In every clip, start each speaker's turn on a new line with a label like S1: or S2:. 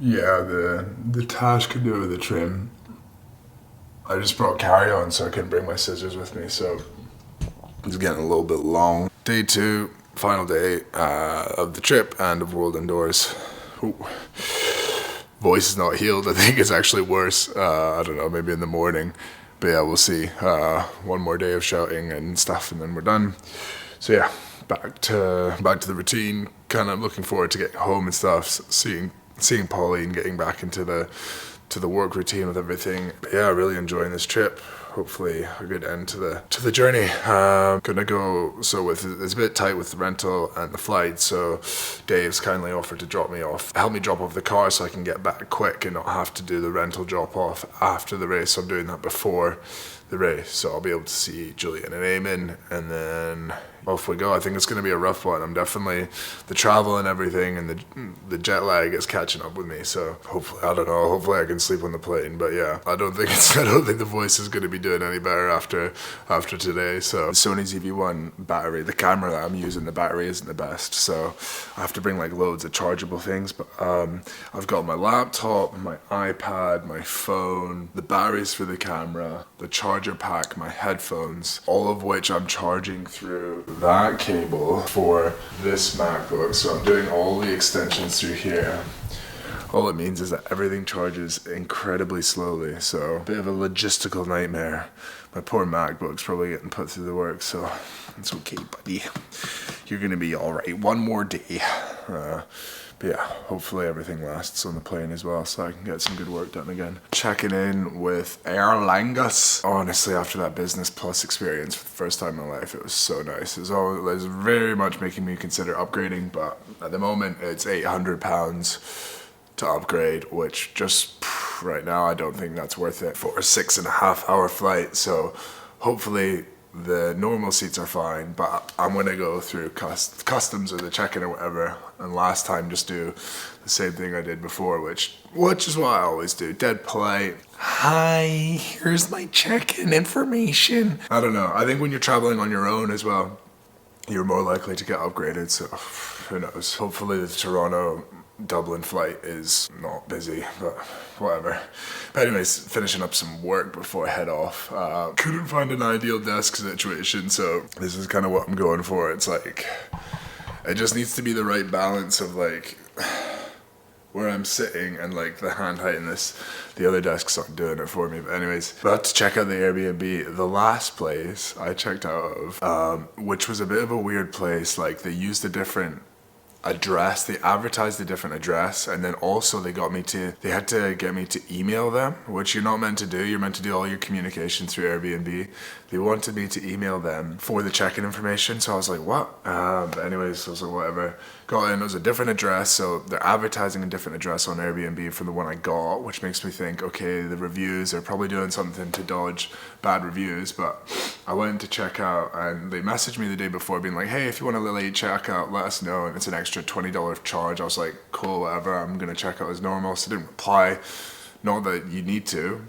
S1: Yeah, the task could do it with the trim. I just brought carry-on, so I couldn't bring my scissors with me, so it's getting a little bit long. Day 2, final day of the trip and of World Indoors. Ooh. Voice is not healed. I think it's actually worse. I don't know, maybe in the morning. But yeah, we'll see. One more day of shouting and stuff, and then we're done. So yeah, back to the routine. Kind of looking forward to getting home and stuff. Seeing Pauline, getting back into the work routine with everything. But yeah, really enjoying this trip. Hopefully a good end to the journey. Gonna go, so it's a bit tight with the rental and the flight, so Dave's kindly offered to help me drop off the car so I can get back quick and not have to do the rental drop off after the race. So I'm doing that before the race, so I'll be able to see Julien and Eamon, and then off we go. I think it's going to be a rough one. I'm definitely, the travel and everything and the jet lag is catching up with me, so hopefully, I don't know, hopefully I can sleep on the plane. But yeah, I don't think the voice is going to be doing any better after today. So Sony's EV1 battery, the camera that I'm using, the battery isn't the best, so I have to bring like loads of chargeable things. But I've got my laptop, my iPad, my phone, the batteries for the camera, the charger pack, my headphones, all of which I'm charging through that cable for this MacBook. So I'm doing all the extensions through here. All it means is that everything charges incredibly slowly, so a bit of a logistical nightmare. My poor MacBook's probably getting put through the work, so it's okay, buddy. You're gonna be alright. One more day. But yeah, hopefully everything lasts on the plane as well, so I can get some good work done again. Checking in with Aer Lingus. Honestly, after that business plus experience for the first time in my life, it was so nice. It was very much making me consider upgrading, but at the moment it's £800 to upgrade, which just right now I don't think that's worth it for a 6.5 hour flight. So hopefully the normal seats are fine, but I'm gonna go through customs or the check-in or whatever, and last time just do the same thing I did before, which is what I always do. Dead polite. Hi, here's my check-in information. I don't know. I think when you're traveling on your own as well, you're more likely to get upgraded, so who knows. Hopefully the Toronto Dublin flight is not busy, but whatever. But anyways, finishing up some work before I head off. Couldn't find an ideal desk situation, so this is kind of what I'm going for. It's like, it just needs to be the right balance of like where I'm sitting and like the hand height in this. The other desks aren't doing it for me. But anyways, about to check out the Airbnb. The last place I checked out of, which was a bit of a weird place. Like they used a different address, they advertised a different address, and then also they had to get me to email them, which you're not meant to do. You're meant to do all your communication through Airbnb. They wanted me to email them for the check-in information, so I was like, what? But anyways, I was like, whatever. Got in, it was a different address, so they're advertising a different address on Airbnb from the one I got, which makes me think, okay, the reviews, they're probably doing something to dodge bad reviews. But I went to check out, and they messaged me the day before being like, hey, if you want a late checkout, let us know, and it's an extra $20 charge. I was like, cool, whatever, I'm gonna check out as normal. So I didn't reply. Not that you need to.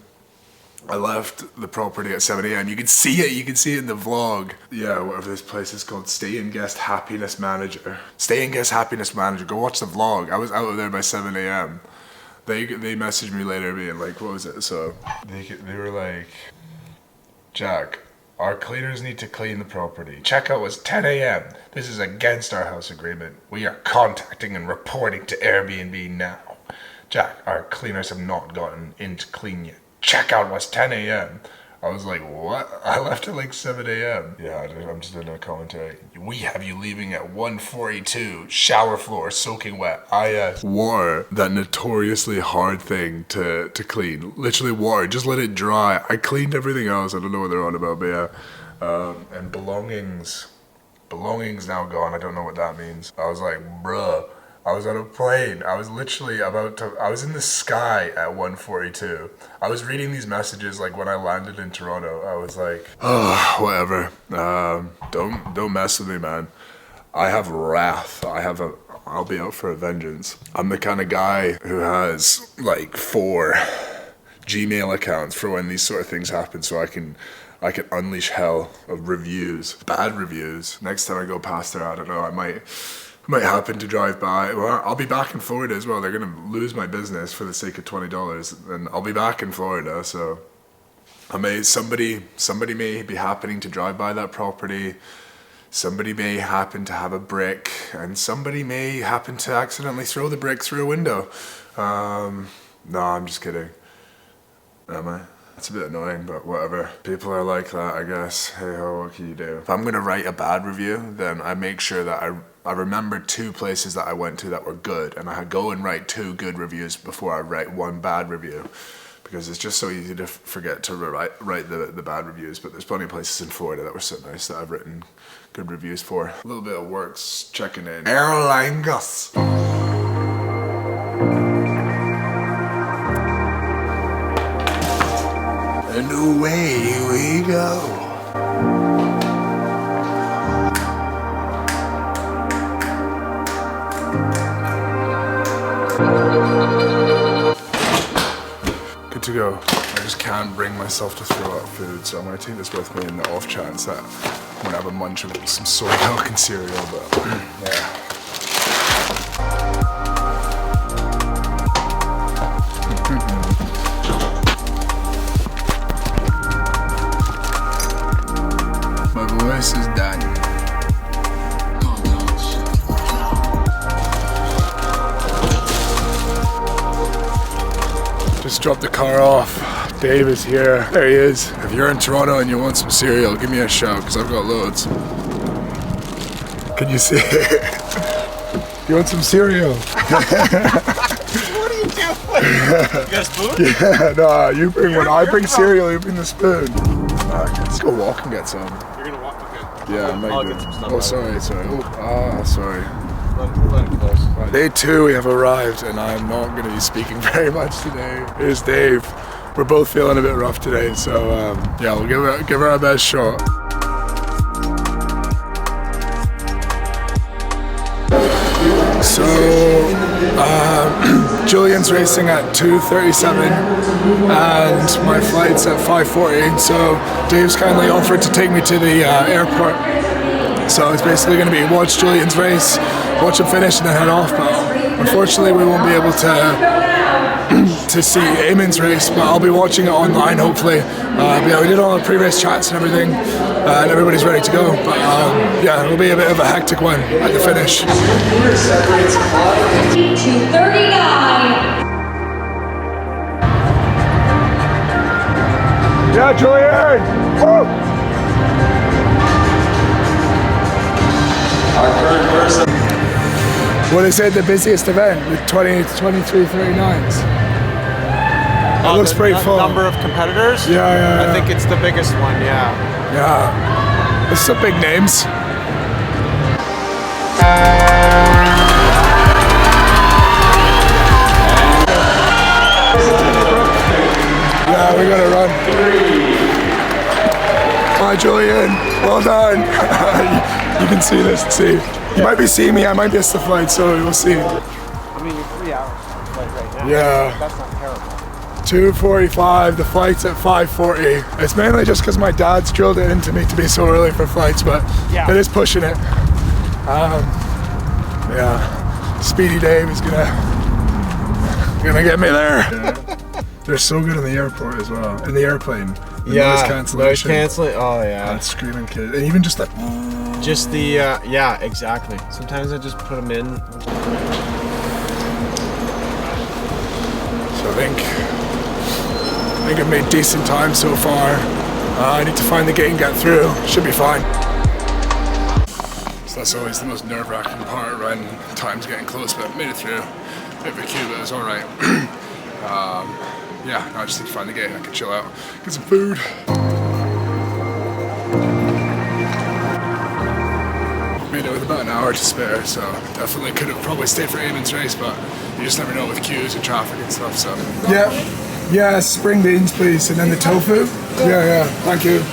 S1: I left the property at 7 a.m. You can see it in the vlog. Yeah, whatever this place is called, Stay and Guest Happiness Manager. Stay and Guest Happiness Manager, go watch the vlog. I was out of there by 7 a.m. They messaged me later being like, what was it? So they were like, Jack, our cleaners need to clean the property. Checkout was 10 a.m. This is against our house agreement. We are contacting and reporting to Airbnb now. Jack, our cleaners have not gotten in to clean yet. Checkout was 10 a.m. I was like, what? I left at like 7 a.m. Yeah, I'm just doing a commentary. We have you leaving at 1:42. Shower floor soaking wet. Water, that notoriously hard thing to clean. Literally water, just let it dry. I cleaned everything else. I don't know what they're on about, but yeah. And belongings now gone. I don't know what that means. I was like, bruh. I was on a plane. I was literally I was in the sky at 1:42. I was reading these messages like when I landed in Toronto. I was like, oh, whatever. Don't mess with me, man. I have wrath. I'll be out for a vengeance. I'm the kind of guy who has like 4 Gmail accounts for when these sort of things happen, so I can unleash hell of reviews, bad reviews. Next time I go past there, I don't know, I might might happen to drive by. Well, I'll be back in Florida as well. They're gonna lose my business for the sake of $20, and I'll be back in Florida. So somebody may be happening to drive by that property. Somebody may happen to have a brick, and somebody may happen to accidentally throw the brick through a window. No, I'm just kidding. Am I? It's a bit annoying, but whatever. People are like that, I guess. Hey ho, what can you do? If I'm gonna write a bad review, then I make sure that I remember 2 places that I went to that were good, and I go and write 2 good reviews before I write 1 bad review, because it's just so easy to forget to write the bad reviews. But there's plenty of places in Florida that were so nice that I've written good reviews for. A little bit of work's checking in. Airline Gus. And away we go. Good to go. I just can't bring myself to throw out food, so I'm gonna take this with me in the off chance that I'm gonna have a munch of some soy milk and cereal, but yeah. My voice is done. Just dropped the car off. Dave is here. There he is. If you're in Toronto and you want some cereal, give me a shout, because I've got loads. Can you see it? You want some cereal?
S2: What are you doing? You got a spoon?
S1: Yeah, no, you bring one. I bring cereal, you bring the spoon. Let's go walk and get some.
S2: You're gonna walk? Okay.
S1: Yeah, I might
S2: I'll
S1: do.
S2: get some stuff.
S1: Oh, sorry. Oh, sorry.
S2: Let it close.
S1: Day 2, we have arrived, and I'm not going to be speaking very much today. Here's Dave. We're both feeling a bit rough today, so yeah, we'll give her our best shot. So Julien's racing at 2:37, and my flight's at 5:40. So Dave's kindly offered to take me to the airport. So it's basically going to be watch Julien's race, watch him finish, and then head off. But unfortunately, we won't be able to see Eamon's race, but I'll be watching it online hopefully. But yeah, we did all the pre-race chats and everything, and everybody's ready to go. But yeah, it'll be a bit of a hectic one at the finish.
S3: 2:39.
S1: Yeah, Julien! Woo! What is it, the busiest event with 23 39s? It looks pretty full.
S2: Number of competitors?
S1: Yeah.
S2: I think it's the biggest one, yeah.
S1: Yeah. There's some big names. Yeah, we gotta run. Bye, Julien. Well done. You can see this. See, you might be seeing me. I might miss the flight, so we'll see.
S2: I mean, you're 3 hours like right now.
S1: Yeah.
S2: That's not terrible.
S1: 2:45. The flight's at 5:40. It's mainly just because my dad's drilled it into me to be so early for flights, but
S2: yeah,
S1: it is pushing it. Yeah. Speedy Dave is gonna get me there. Yeah. They're so good in the airport as well. In the airplane. The noise cancellation.
S2: Oh yeah.
S1: That screaming kid. And even just that.
S2: Just the yeah, exactly. Sometimes I just put them in.
S1: So I think I've made decent time so far. I need to find the gate and get through. Should be fine. So that's always the most nerve-wracking part, right? Time's getting close, but made it through. Bit of a queue, but it was all right. Yeah, I just need to find the gate. I can chill out, get some food. Made it with about an hour to spare, so definitely could have probably stayed for Eamon's race, but you just never know with queues and traffic and stuff. So yeah, spring beans, please, and then the tofu. Yeah, thank you.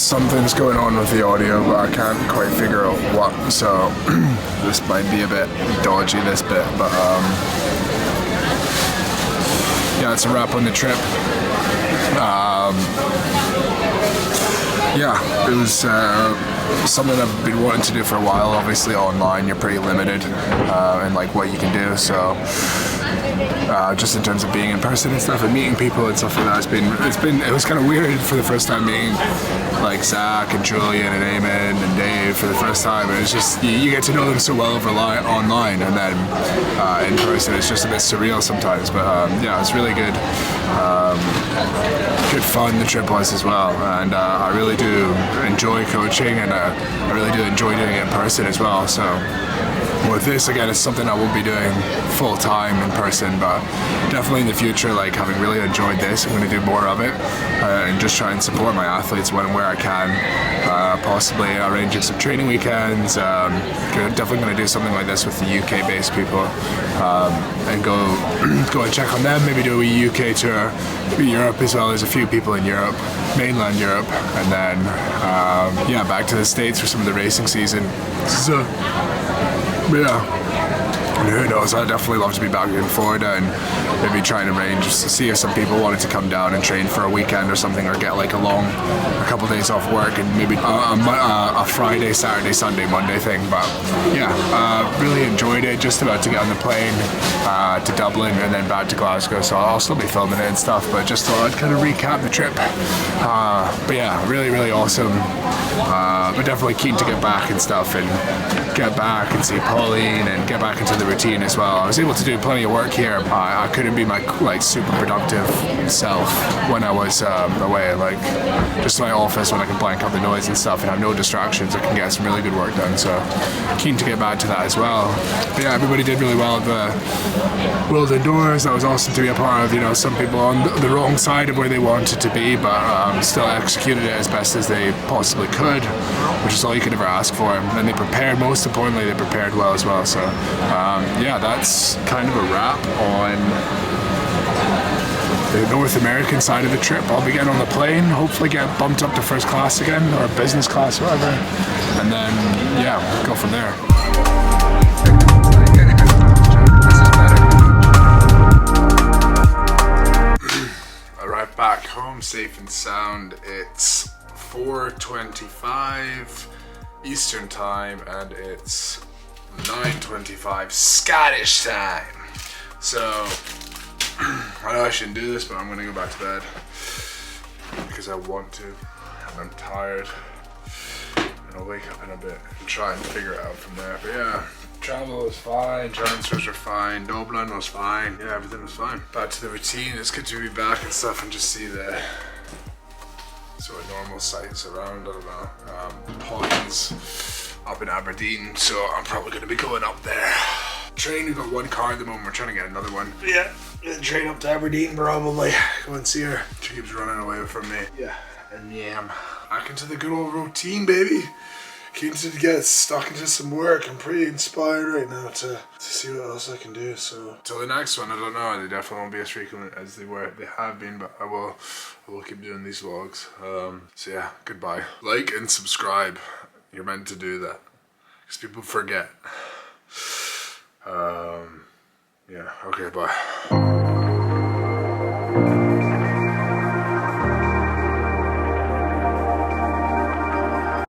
S1: Something's going on with the audio, but I can't quite figure out what, so this might be a bit dodgy, this bit, but yeah, it's a wrap on the trip. Yeah, it was something I've been wanting to do for a while. Obviously online you're pretty limited in like what you can do, so just in terms of being in person and stuff and meeting people and stuff like that, it was kind of weird for the first time meeting like Zach and Julien and Eamon and Dave for the first time. It's just you get to know them so well over online, and then in person it's just a bit surreal sometimes, but yeah, it's really good. Good fun the trip was as well, and I really do enjoy coaching, and I really do enjoy doing it in person as well. So with this, again, it's something I won't be doing full time in person, but definitely in the future, like having really enjoyed this, I'm going to do more of it and just try and support my athletes when and where I can. Possibly arranging some training weekends. Definitely going to do something like this with the UK-based people and go and check on them. Maybe do a UK tour, maybe Europe as well. There's a few people in Europe, mainland Europe, and then yeah, back to the States for some of the racing season. So yeah, and who knows, I'd definitely love to be back in Florida and maybe try and arrange to see if some people wanted to come down and train for a weekend or something, or get like a couple days off work and maybe a Friday, Saturday, Sunday, Monday thing. But yeah, really enjoyed it. Just about to get on the plane to Dublin and then back to Glasgow, so I'll still be filming it and stuff, but just thought I'd kind of recap the trip. But yeah, really awesome. But definitely keen to get back and stuff, and get back and see Pauline and get back into the routine as well. I was able to do plenty of work here. I couldn't be my like super productive self when I was away, like just my office when I can blank out the noise and stuff and have no distractions. I can get some really good work done, so keen to get back to that as well. But yeah, everybody did really well at the World Indoors. That was awesome to be a part of. You know, some people on the wrong side of where they wanted to be, but still executed it as best as they possibly could, which is all you could ever ask for. And they prepared, most importantly, they prepared well as well. So yeah, that's kind of a wrap on the North American side of the trip. I'll be getting on the plane, hopefully get bumped up to first class again, or business class, whatever, and then yeah, go from there. Arrived back home safe and sound. It's 4:25 Eastern time and it's 9:25 Scottish time. So I know I shouldn't do this, but I'm gonna go back to bed because I want to, and I'm tired, and I'll wake up in a bit and try and figure it out from there. But yeah, travel was fine, transfers were fine, Dublin was fine, yeah, everything was fine. Back to the routine. It's good to be back and stuff and just see the sort of normal sights around. I don't know, Pauline's up in Aberdeen, so I'm probably going to be going up there. Train, we've got one car at the moment, we're trying to get another one. Yeah, train up to Aberdeen probably, go and see her. She keeps running away from me. Yeah, and yeah, back into the good old routine, baby. Keen to get stuck into some work. I'm pretty inspired right now to see what else I can do. So till the next one, I don't know. They definitely won't be as frequent as they have been, but I will keep doing these vlogs. So yeah, goodbye. Like and subscribe. You're meant to do that because people forget. Yeah. Okay. Bye.